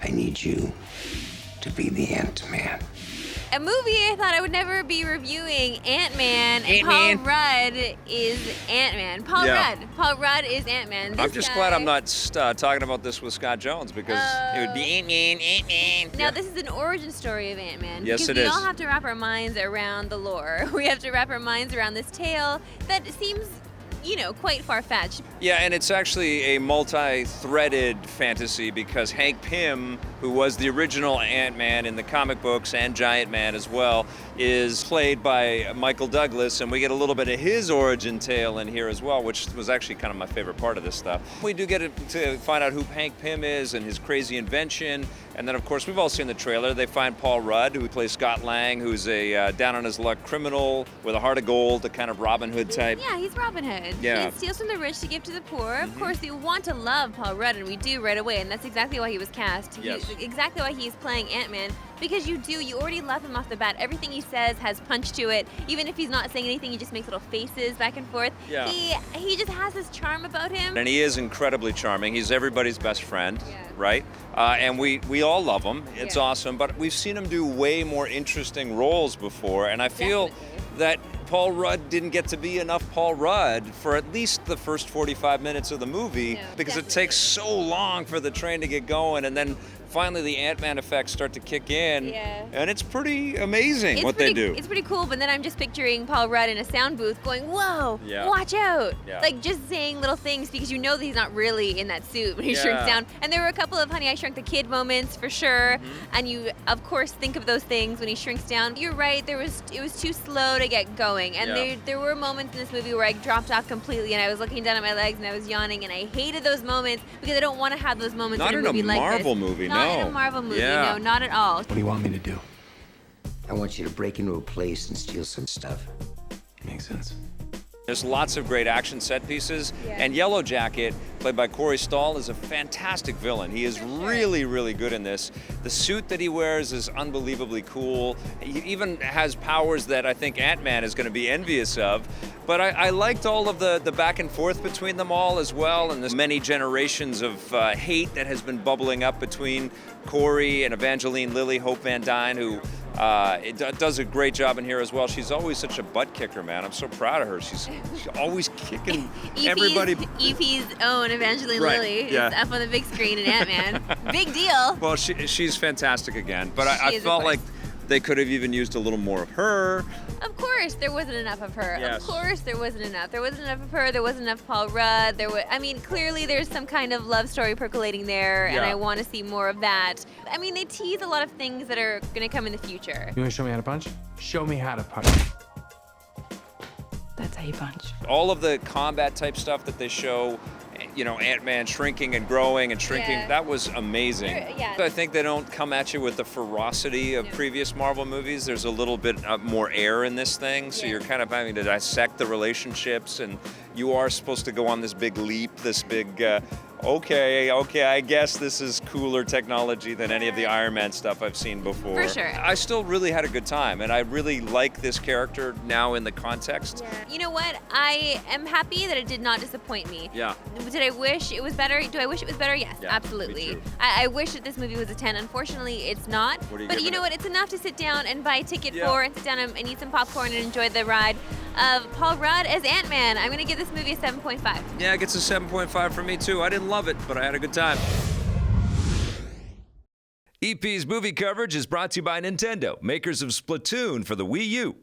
I need you to be the Ant-Man. A movie I thought I would never be reviewing, Ant-Man, and Ant-Man. Paul Rudd is Ant-Man. Paul Rudd is Ant-Man. I'm just glad I'm not talking about this with Scott Jones because it would be Ant-Man, Ant-Man. Now, this is an origin story of Ant-Man. Yes, because it we is. all have to wrap our minds around the lore. We have to wrap our minds around this tale that seems, quite far-fetched. Yeah, and it's actually a multi-threaded fantasy because Hank Pym, who was the original Ant-Man in the comic books and Giant Man as well, is played by Michael Douglas, and we get a little bit of his origin tale in here as well, which was actually kind of my favorite part of this stuff. We do get to find out who Hank Pym is and his crazy invention, and then of course we've all seen the trailer. They find Paul Rudd, who plays Scott Lang, who's a down-on-his-luck criminal with a heart of gold, the kind of Robin Hood type. Yeah, he's Robin Hood. Yeah. He steals from the rich to give to the poor. Of course, you want to love Paul Rudd, and we do right away, and that's exactly why he was cast. Yes. Exactly why he's playing Ant-Man, because you already love him off the bat. Everything he says has punch to it. Even if he's not saying anything, he just makes little faces back and forth. Yeah. He just has this charm about him. And he is incredibly charming. He's everybody's best friend, right? And we all love him. It's awesome. But we've seen him do way more interesting roles before, and I feel that Paul Rudd didn't get to be enough Paul Rudd for at least the first 45 minutes of the movie because it takes so long for the train to get going, and then finally the Ant-Man effects start to kick in, and it's pretty amazing they do. It's pretty cool, but then I'm just picturing Paul Rudd in a sound booth going, whoa, watch out. Like just saying little things because you know that he's not really in that suit when he shrinks down. And there were a couple of Honey, I Shrunk the Kid moments for sure, and you of course think of those things when he shrinks down. You're right, it was too slow to get going, and there were moments in this movie where I dropped off completely and I was looking down at my legs and I was yawning, and I hated those moments because I don't want to have those moments in a movie like this. Not in a Marvel movie, Not in a Marvel movie, no, not at all. What do you want me to do? I want you to break into a place and steal some stuff. Makes sense. There's lots of great action set pieces, and Yellow Jacket, played by Corey Stoll, is a fantastic villain. He is really, really good in this. The suit that he wears is unbelievably cool. He even has powers that I think Ant-Man is going to be envious of. But I liked all of the back and forth between them all as well, and there's many generations of hate that has been bubbling up between Corey and Evangeline Lilly, Hope Van Dyne, who does a great job in here as well. She's always such a butt kicker, man. I'm so proud of her. She's always kicking everybody. EP's own Evangeline Lilly is up on the big screen in Ant-Man. Big deal. Well, she's fantastic again, but I felt like they could have even used a little more of her. Of course, there wasn't enough of her. Yes. Of course, there wasn't enough. There wasn't enough of her. There wasn't enough Paul Rudd. Clearly there's some kind of love story percolating there, and I want to see more of that. I mean, they tease a lot of things that are going to come in the future. You want to show me how to punch? Show me how to punch. That's how you punch. All of the combat type stuff that they show, Ant-Man shrinking and growing and shrinking, that was amazing. I think they don't come at you with the ferocity of previous Marvel movies. There's a little bit more air in this thing, so you're kind of having to dissect the relationships, and you are supposed to go on this big leap, this big, okay, I guess this is cooler technology than any of the Iron Man stuff I've seen before. For sure. I still really had a good time, and I really like this character now in the context. You know what? I am happy that it did not disappoint me. Yeah. Did I wish it was better? Do I wish it was better? Yes, Yeah, absolutely. me too. I wish that this movie was a 10. Unfortunately, it's not. What are you But you giving know it? what? It's enough to sit down and buy a ticket for and sit down and eat some popcorn and enjoy the ride of Paul Rudd as Ant-Man. I'm going to give this movie a 7.5. Yeah, it gets a 7.5 from me too. I didn't love it, but I had a good time. EP's movie coverage is brought to you by Nintendo, makers of Splatoon for the Wii U.